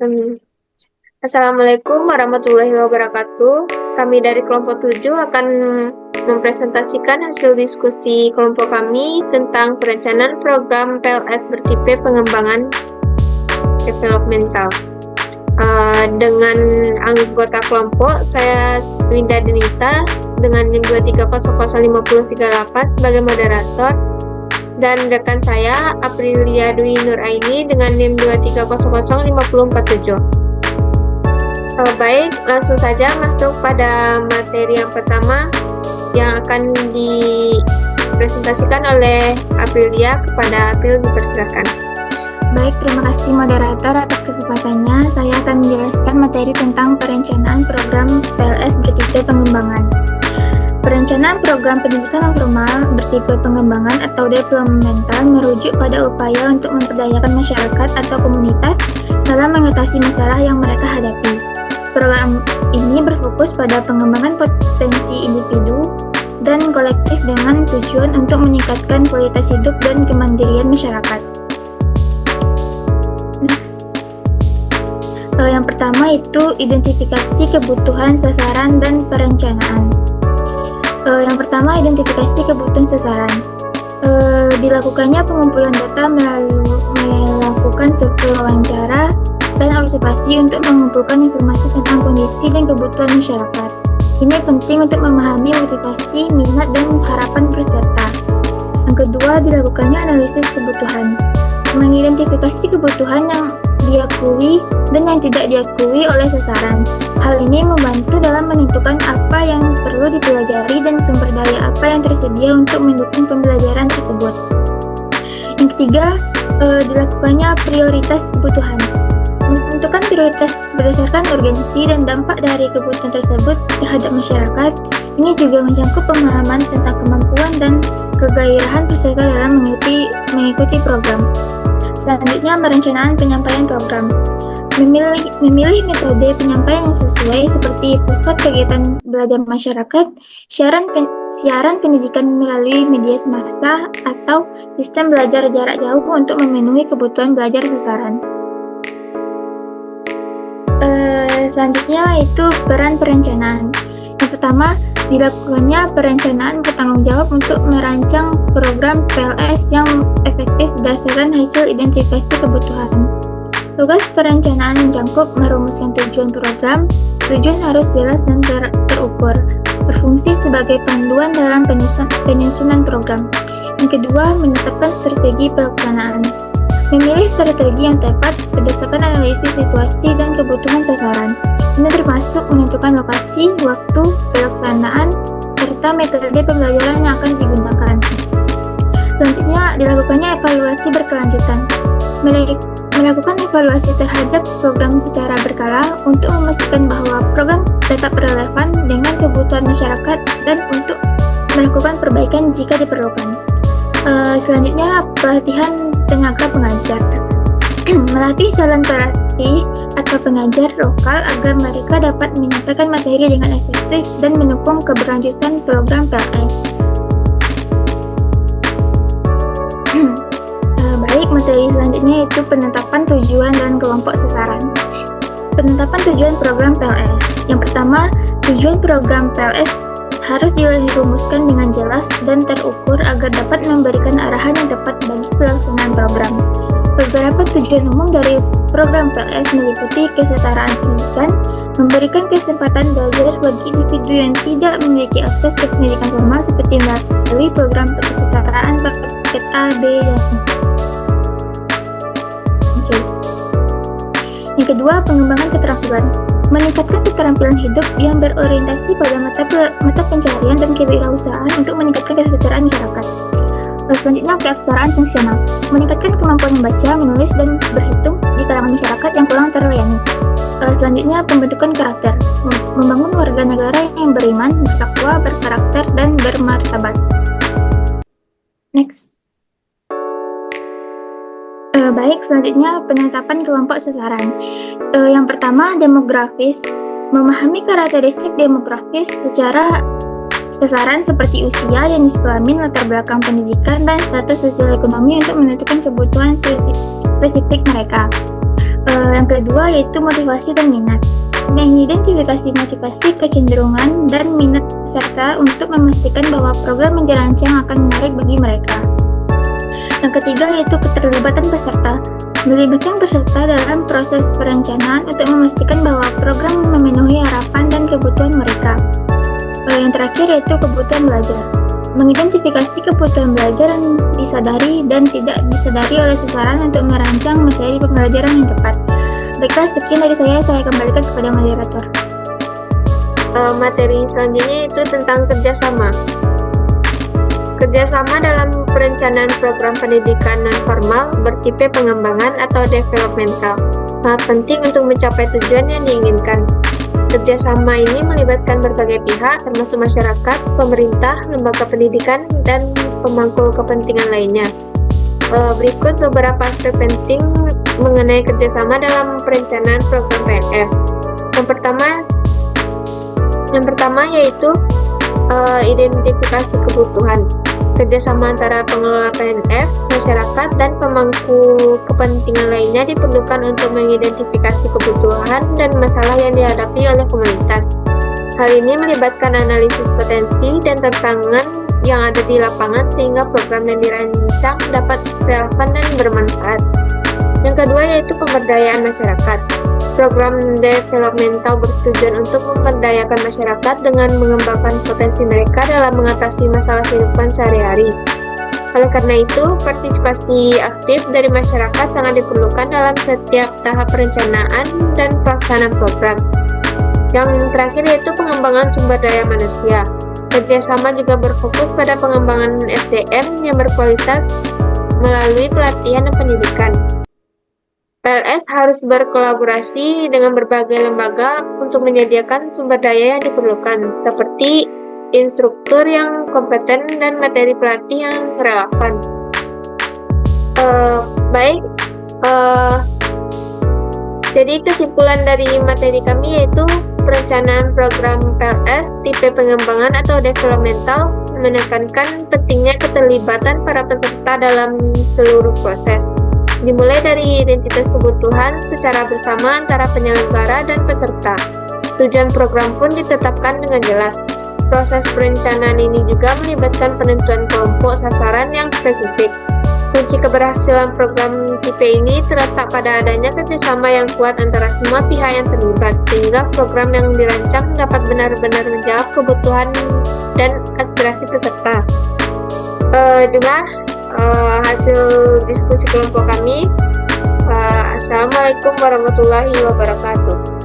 Hmm. Assalamualaikum warahmatullahi wabarakatuh. Kami dari kelompok 7 akan mempresentasikan hasil diskusi kelompok kami tentang perencanaan program PLS bertipe pengembangan developmental. Dengan anggota kelompok, saya Winda Denita dengan NIM 2300538 sebagai moderator, dan rekan saya Aprilia Dwi Nur Aini dengan NIM 2300547. Baik, langsung saja masuk pada materi yang pertama yang akan dipresentasikan oleh Aprilia. Kepada April dipersilakan. Baik, terima kasih moderator atas kesempatannya. Saya akan menjelaskan materi tentang perencanaan program PLS bertipe pengembangan. Perencanaan program pendidikan non formal bertipe pengembangan atau developmental merujuk pada upaya untuk memperdayakan masyarakat atau komunitas dalam mengatasi masalah yang mereka hadapi. Program ini berfokus pada pengembangan potensi individu dan kolektif dengan tujuan untuk meningkatkan kualitas hidup dan kemandirian masyarakat. Next. Yang pertama itu identifikasi kebutuhan sasaran dan perencanaan. Yang pertama, identifikasi kebutuhan sasaran. Dilakukannya pengumpulan data melakukan survei wawancara dan observasi untuk mengumpulkan informasi tentang kondisi dan kebutuhan masyarakat. Ini penting untuk memahami motivasi, minat, dan harapan peserta. Yang kedua, dilakukannya analisis kebutuhan. Mengidentifikasi kebutuhan yang diakui dan yang tidak diakui oleh sasaran. Hal ini membantu dalam menentukan apa yang perlu dipelajari dan sumber daya apa yang tersedia untuk mendukung pembelajaran tersebut. Yang ketiga, dilakukannya prioritas kebutuhan. Menentukan prioritas berdasarkan urgensi dan dampak dari kebutuhan tersebut terhadap masyarakat. Ini juga mencangkup pemahaman tentang kemampuan dan kegairahan peserta dalam mengikuti program. Selanjutnya, perencanaan penyampaian program. Memilih metode penyampaian yang sesuai seperti pusat kegiatan belajar masyarakat, siaran pendidikan melalui media massa, atau sistem belajar jarak jauh untuk memenuhi kebutuhan belajar sasaran. Selanjutnya itu peran perencanaan. Yang pertama, dilakukannya perencanaan bertanggung jawab untuk merancang program PLS yang efektif berdasarkan hasil identifikasi kebutuhan. Tugas perencanaan mencakup merumuskan tujuan program. Tujuan harus jelas dan terukur, berfungsi sebagai panduan dalam penyusunan program. Yang kedua, menetapkan strategi pelaksanaan. Memilih strategi yang tepat berdasarkan analisis situasi dan kebutuhan sasaran. Ini termasuk menentukan lokasi, waktu, pelaksanaan, serta metode pembelajaran yang akan digunakan. Selanjutnya, dilakukannya evaluasi berkelanjutan. Melakukan evaluasi terhadap program secara berkala untuk memastikan bahwa program tetap relevan dengan kebutuhan masyarakat dan untuk melakukan perbaikan jika diperlukan. Selanjutnya, pelatihan tenaga pengajar. Melatih calon pelatih atau pengajar lokal agar mereka dapat menyampaikan materi dengan efektif dan mendukung keberlanjutan program PLS. Baik, materi selanjutnya yaitu penetapan tujuan dan kelompok sasaran. Penetapan tujuan program PLS. Yang pertama, tujuan program PLS harus dirumuskan dengan jelas dan terukur agar dapat memberikan arahan yang tepat bagi pelaksanaan program. Beberapa tujuan umum dari program PLS meliputi kesetaraan pendidikan, memberikan kesempatan belajar bagi individu yang tidak memiliki akses ke pendidikan formal seperti melalui program kesetaraan paket A, B, dan C. Yang kedua, pengembangan keterampilan. Meningkatkan keterampilan hidup yang berorientasi pada mata pencaharian dan kewirausahaan untuk meningkatkan kesejahteraan masyarakat. Selanjutnya, keaksaraan fungsional. Meningkatkan kemampuan membaca, menulis, dan berhitung di kalangan masyarakat yang kurang terlayani. Selanjutnya, pembentukan karakter. Membangun warga negara yang beriman, bertakwa, berkarakter, dan bermartabat. Next. Baik, selanjutnya penetapan kelompok sasaran. Yang pertama, demografis. Memahami karakteristik demografis secara sasaran seperti usia, jenis kelamin, latar belakang pendidikan, dan status sosial ekonomi untuk menentukan kebutuhan spesifik mereka. Yang kedua yaitu motivasi dan minat. Mengidentifikasi motivasi, kecenderungan, dan minat peserta untuk memastikan bahwa program yang dirancang akan menarik bagi mereka. Yang ketiga yaitu keterlibatan peserta. Melibatkan peserta dalam proses perencanaan untuk memastikan bahwa program memenuhi harapan dan kebutuhan mereka. Yang terakhir yaitu kebutuhan belajar. Mengidentifikasi kebutuhan belajar yang disadari dan tidak disadari oleh sasaran untuk merancang materi pembelajaran yang tepat. Baiklah, sekian dari saya kembalikan kepada moderator. Materi selanjutnya itu tentang kerjasama. Kerjasama dalam perencanaan program pendidikan non-formal bertipe pengembangan atau developmental sangat penting untuk mencapai tujuan yang diinginkan. Kerjasama ini melibatkan berbagai pihak, termasuk masyarakat, pemerintah, lembaga pendidikan, dan pemangku kepentingan lainnya. Berikut beberapa aspek penting mengenai kerjasama dalam perencanaan program PNF. Yang pertama yaitu identifikasi kebutuhan. Kerjasama antara pengelola PNF, masyarakat, dan pemangku kepentingan lainnya diperlukan untuk mengidentifikasi kebutuhan dan masalah yang dihadapi oleh komunitas. Hal ini melibatkan analisis potensi dan tantangan yang ada di lapangan sehingga program yang dirancang dapat relevan dan bermanfaat. Yang kedua yaitu pemberdayaan masyarakat. Program developmental bertujuan untuk memberdayakan masyarakat dengan mengembangkan potensi mereka dalam mengatasi masalah kehidupan sehari-hari. Oleh karena itu, partisipasi aktif dari masyarakat sangat diperlukan dalam setiap tahap perencanaan dan pelaksanaan program. Yang terakhir yaitu pengembangan sumber daya manusia. Kerjasama juga berfokus pada pengembangan SDM yang berkualitas melalui pelatihan dan pendidikan. PLS harus berkolaborasi dengan berbagai lembaga untuk menyediakan sumber daya yang diperlukan, seperti instruktur yang kompeten dan materi pelatih yang relevan. Jadi kesimpulan dari materi kami yaitu perencanaan program PLS tipe pengembangan atau developmental menekankan pentingnya keterlibatan para peserta dalam seluruh proses. Dimulai dari identitas kebutuhan secara bersama antara penyelenggara dan peserta. Tujuan program pun ditetapkan dengan jelas. Proses perencanaan ini juga melibatkan penentuan kelompok sasaran yang spesifik. Kunci keberhasilan program tipe ini terletak pada adanya kerjasama yang kuat antara semua pihak yang terlibat, sehingga program yang dirancang dapat benar-benar menjawab kebutuhan dan aspirasi peserta. Itulah hasil diskusi kelompok kami. Assalamualaikum warahmatullahi wabarakatuh.